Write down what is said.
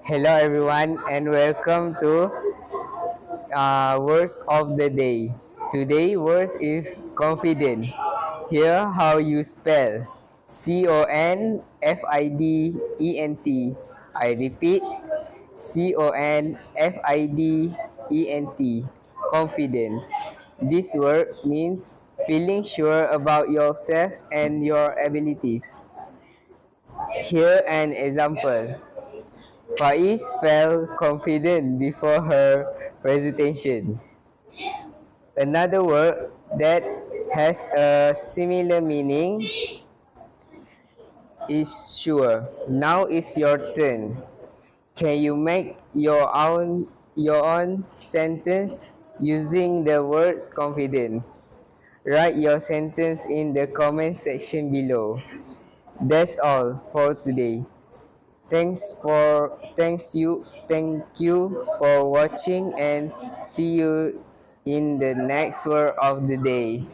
Hello everyone and welcome to Words of the Day. Today words is confident. Here how you spell CONFIDENT. I repeat CONFIDENT. Confident. This word means feeling sure about yourself and your abilities. Here an example. Faiz felt confident before her presentation. Another word that has a similar meaning is sure. Now it's your turn. Can you make your own sentence using the words confident? Write your sentence in the comment section below. That's all for today. Thank you for watching and see you in the next word of the day.